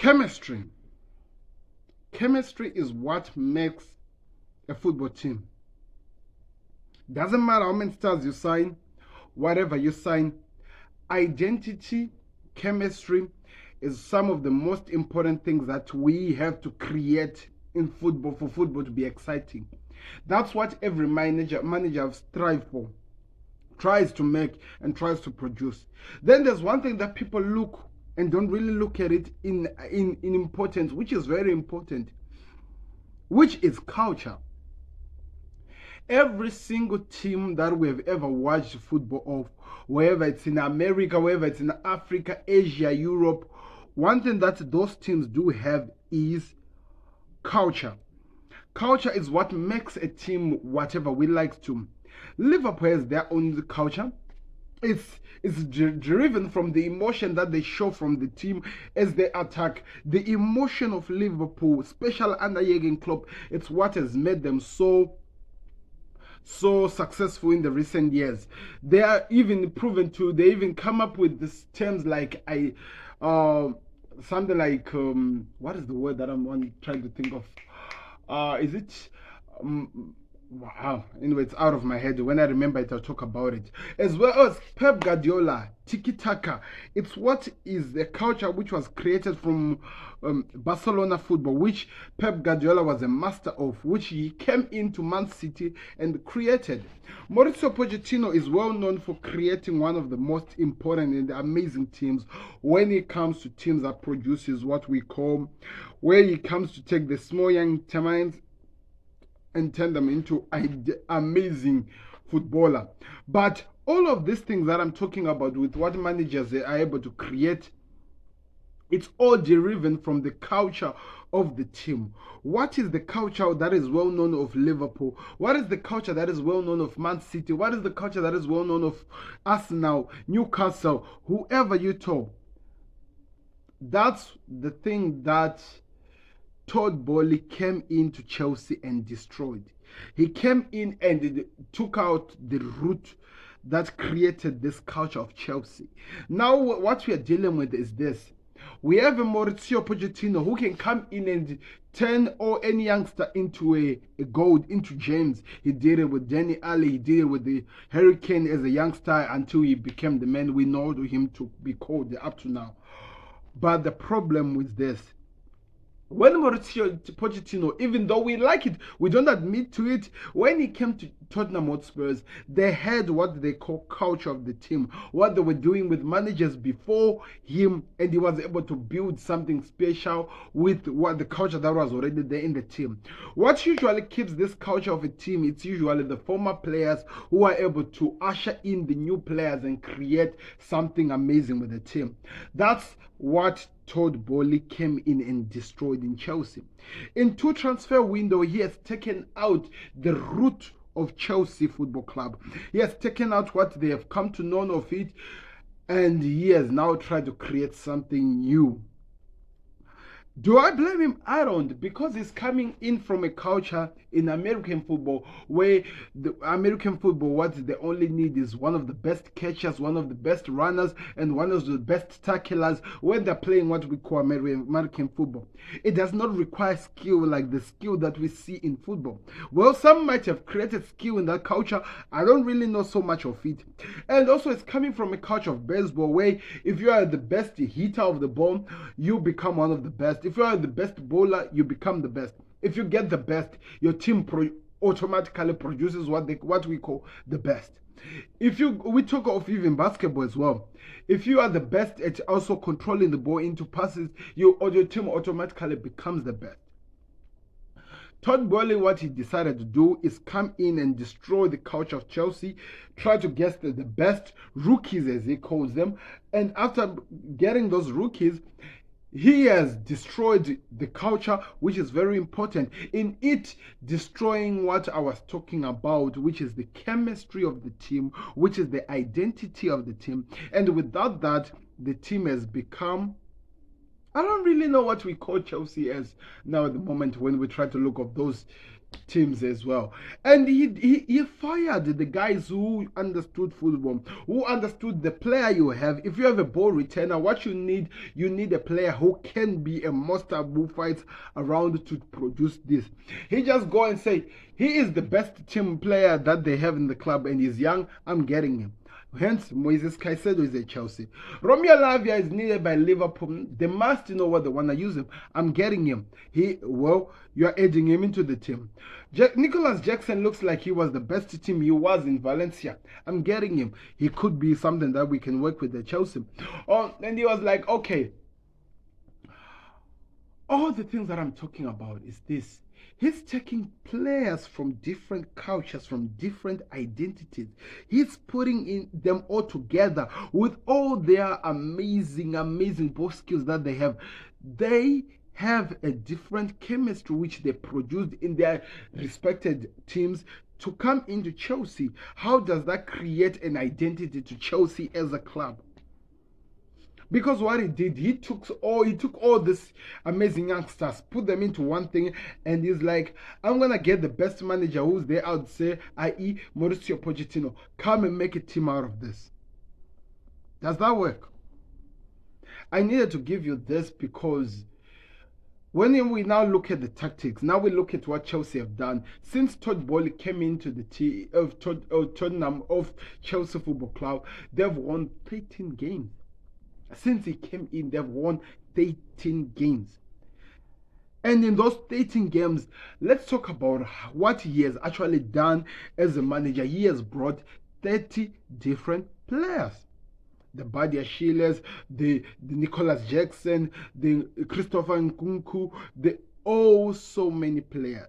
Chemistry. Chemistry is what makes a football team. Doesn't matter how many stars you sign, whatever you sign, identity, chemistry is some of the most important things that we have to create in football for football to be exciting. That's what every manager strives for, tries to make and tries to produce. Then there's one thing that people look and don't really look at it in importance, which is very important, which is culture. Every single team that we have ever watched football of, whether it's in America, whether it's in Africa, Asia, Europe, one thing that those teams do have is culture. Culture is what makes a team whatever we like to. Liverpool has their own culture. It's driven from the emotion that they show from the team as they attack. The emotion of Liverpool, especially under Jurgen Klopp, it's what has made them so successful in the recent years. They are even proven to, they even come up with these terms like something like what is the word that I'm trying to think of? Is it wow, anyway, it's out of my head. When I remember it, I'll talk about it. As well as Pep Guardiola, tiki-taka. It's what is the culture which was created from Barcelona football, which Pep Guardiola was a master of, which he came into Man City and created. Mauricio Pochettino is well known for creating one of the most important and amazing teams when it comes to teams that produces what we call, where he comes to take the small young talents and turn them into amazing footballer. But all of these things that I'm talking about with what managers they are able to create, it's all derived from the culture of the team. What is the culture that is well known of Liverpool? What is the culture that is well known of Man City? What is the culture that is well known of Arsenal, Newcastle, whoever you talk? That's the thing that Todd Boely came into Chelsea and destroyed. He came in and took out the root that created this culture of Chelsea. Now what we are dealing with is this. We have a Mauricio Pochettino who can come in and turn any youngster into a gold, into James. He did it with Danny Ali. He did it with the Hurricane as a youngster until he became the man we know him to be called up to now. But the problem with this, when Mauricio Pochettino, even though we like it, we don't admit to it, when he came to Tottenham Hotspurs, they had what they call culture of the team, what they were doing with managers before him, and he was able to build something special with what the culture that was already there in the team. What usually keeps this culture of a team, it's usually the former players who are able to usher in the new players and create something amazing with the team. That's what Todd Boely came in and destroyed in Chelsea. In 2 transfer window, he has taken out the root of Chelsea Football Club. He has taken out what they have come to know of it, and he has now tried to create something new. Do I blame him? I don't, because he's coming in from a culture in American football where the American football, what they only need is one of the best catchers, one of the best runners, and one of the best tacklers when they're playing what we call American football. It does not require skill like the skill that we see in football. Well, some might have created skill in that culture. I don't really know so much of it. And also it's coming from a culture of baseball where if you are the best hitter of the ball, you become one of the best. If you are the best bowler, you become the best. If you get the best, your team automatically produces what we call the best. We talk of even basketball as well. If you are the best at also controlling the ball into passes, your team automatically becomes the best. Todd Boehly, what he decided to do is come in and destroy the culture of Chelsea, try to get the best rookies, as he calls them, and after getting those rookies, he has destroyed the culture, which is very important in it, destroying what I was talking about, which is the chemistry of the team, which is the identity of the team. And without that, the team has become I don't really know what we call Chelsea as now at the moment when we try to look up those teams as well. And he fired the guys who understood football, who understood the player you have. If you have a ball returner, what you need a player who can be a monster who fights around to produce this. He just go and say he is the best team player that they have in the club and he's young, I'm getting him. Hence, Moises Caicedo is at Chelsea. Romeo Lavia is needed by Liverpool. They must know what they want to use him. I'm getting him. You're adding him into the team. Nicholas Jackson looks like he was the best team he was in Valencia. I'm getting him. He could be something that we can work with at Chelsea. And he was like, okay, all the things that I'm talking about is this. He's taking players from different cultures, from different identities. He's putting in them all together with all their amazing ball skills that they have. They have a different chemistry which they produced in their respected teams to come into Chelsea. How does that create an identity to Chelsea as a club? Because what he did, he took all these amazing youngsters, put them into one thing, and he's like, I'm gonna get the best manager who's there out there, i.e. Mauricio Pochettino. Come and make a team out of this. Does that work? I needed to give you this because when we now look at the tactics, now we look at what Chelsea have done since Todd Boely came into the team of Tottenham of Chelsea Football Club. They've won 13 games. Since he came in, they've won 13 games. And in those 13 games, let's talk about what he has actually done as a manager. He has brought 30 different players. The Badia Shilers, the Nicholas Jackson, the Christopher Nkunku, so many players.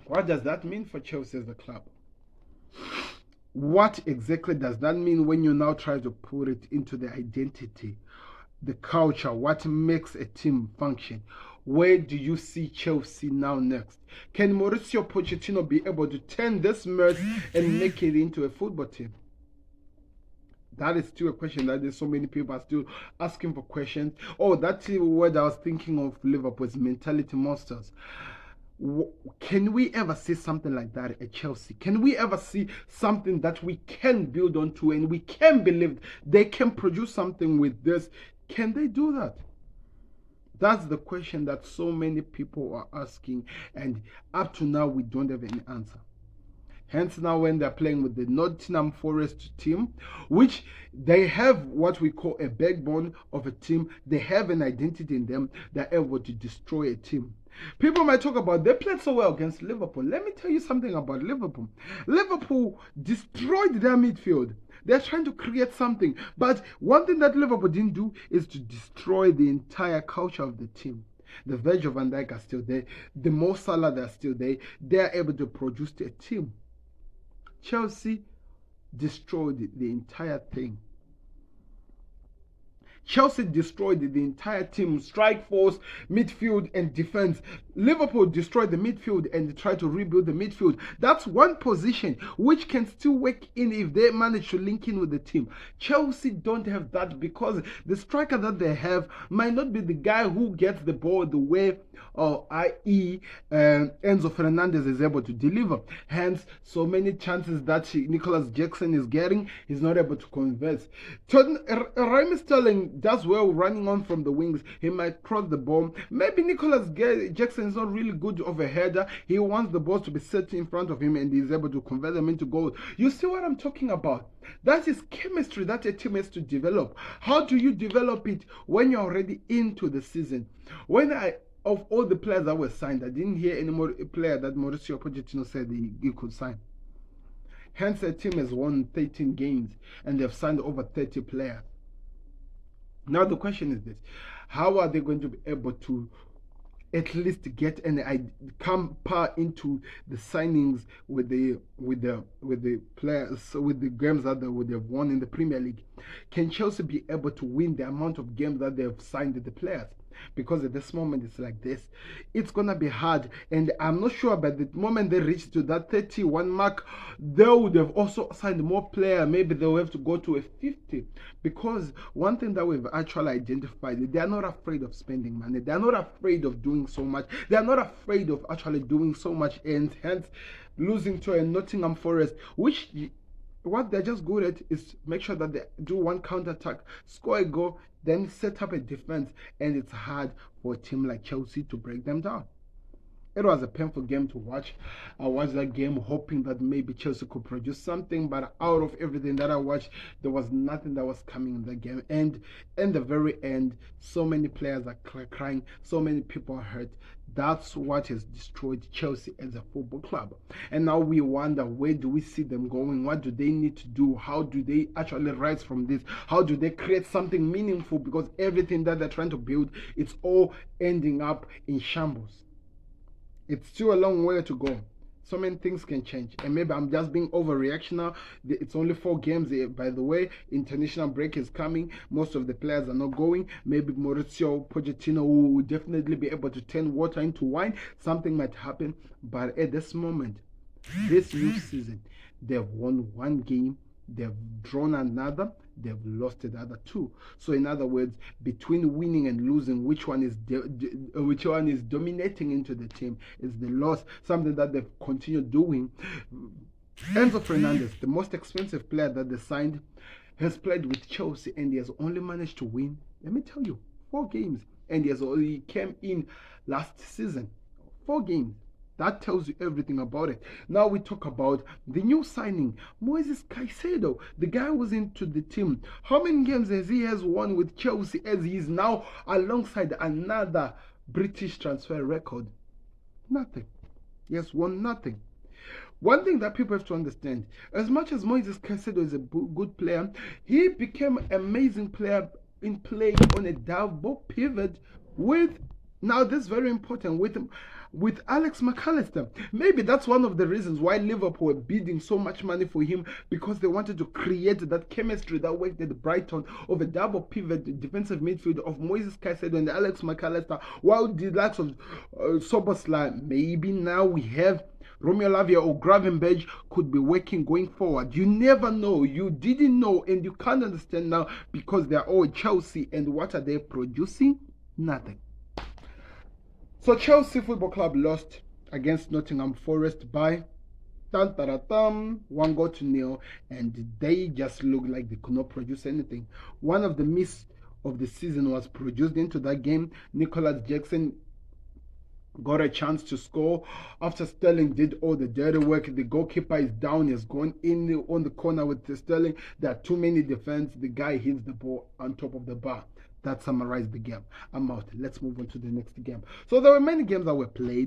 What does that mean for Chelsea as a club? What exactly does that mean when you now try to put it into the identity, the culture, what makes a team function? Where do you see Chelsea now next? Can Mauricio Pochettino be able to turn this mess and make it into a football team? That is still a question that there's so many people are still asking for questions. Oh, that's the word I was thinking of Liverpool's mentality monsters. Can we ever see something like that at Chelsea? Can we ever see something that we can build onto and we can believe they can produce something with this? Can they do that? That's the question that so many people are asking, and up to now we don't have any answer. Hence now when they're playing with the Nottingham Forest team, which they have what we call a backbone of a team, they have an identity in them, they're able to destroy a team. People might talk about they played so well against Liverpool. Let me tell you something about Liverpool. Liverpool destroyed their midfield. They're trying to create something. But one thing that Liverpool didn't do is to destroy the entire culture of the team. The Virgil van Dijk are still there. The Mo Salah, they're still there. They're able to produce a team. Chelsea destroyed the entire thing. Chelsea destroyed the entire team, strike force, midfield, and defense. Liverpool destroyed the midfield and tried to rebuild the midfield. That's one position which can still work in if they manage to link in with the team. Chelsea don't have that because the striker that they have might not be the guy who gets the ball the way, i.e. Enzo Fernandez is able to deliver. Hence, so many chances that Nicholas Jackson is getting, he's not able to convert. Raheem Sterling does well running on from the wings. He might cross the ball. Maybe Nicholas Jackson is not really good of a header. He wants the balls to be set in front of him and he's able to convert them into goals. You see what I'm talking about? That is chemistry that a team has to develop. How do you develop it when you're already into the season? Of all the players that were signed, I didn't hear any more player that Mauricio Pochettino said he could sign. Hence, a team has won 13 games and they've signed over 30 players. Now the question is this: how are they going to be able to at least get come par into the signings with the players, with the games that they would have won in the Premier League? Can Chelsea be able to win the amount of games that they have signed the players? because at this moment it's like this. It's gonna be hard, and I'm not sure by the moment they reach to that 31 mark, they would have also signed more players. Maybe they'll have to go to a 50, because one thing that we've actually identified, they are not afraid of spending money. They are not afraid of doing so much. They are not afraid of actually doing so much, and hence losing to a Nottingham Forest, which what they're just good at is make sure that they do one counter attack, score a goal, then set up a defense, and it's hard for a team like Chelsea to break them down. It was a painful game to watch. I watched that game hoping that maybe Chelsea could produce something, but out of everything that I watched, there was nothing that was coming in the game. And in the very end, so many players are crying, so many people are hurt. That's what has destroyed Chelsea as a football club. And now we wonder, where do we see them going? What do they need to do? How do they actually rise from this? How do they create something meaningful? Because everything that they're trying to build, it's all ending up in shambles. It's still a long way to go. So many things can change, and maybe I'm just being overreactional. It's only 4 games, by the way. International break is coming. Most of the players are not going. Maybe Mauricio Pochettino will definitely be able to turn water into wine. Something might happen, but at this moment, this new season, they've won 1 game, they've drawn another, they've lost the other 2. So in other words, between winning and losing, which one is dominating into the team is the loss, something that they've continued doing. Enzo Fernandez, the most expensive player that they signed, has played with Chelsea and he has only managed to win, let me tell you, 4 games. And he came in last season. 4 games. That tells you everything about it. Now we talk about the new signing, Moises Caicedo. The guy was into the team. How many games he has won with Chelsea, as he is now alongside another British transfer record? Nothing. He has won nothing. One thing that people have to understand, as much as Moises Caicedo is a good player, he became an amazing player in playing on a double pivot with, now this is very important, with Alex McAllister. Maybe that's one of the reasons why Liverpool were bidding so much money for him, because they wanted to create that chemistry that worked at Brighton of a double pivot defensive midfield of Moises Caicedo and Alex McAllister, while the likes of Szoboszlai, maybe now we have Romeo Lavia or Gravenberch could be working going forward. You never know. You didn't know, and you can't understand now, because they're all Chelsea, and what are they producing? Nothing. So Chelsea Football Club lost against Nottingham Forest by 1-0, and they just looked like they could not produce anything. One of the miss of the season was produced into that game. Nicholas Jackson got a chance to score after Sterling did all the dirty work. The goalkeeper is down, has gone in on the corner with Sterling. There are too many defense. The guy hits the ball on top of the bar. That summarized the game. I'm out. Let's move on to the next game. So there were many games that were played.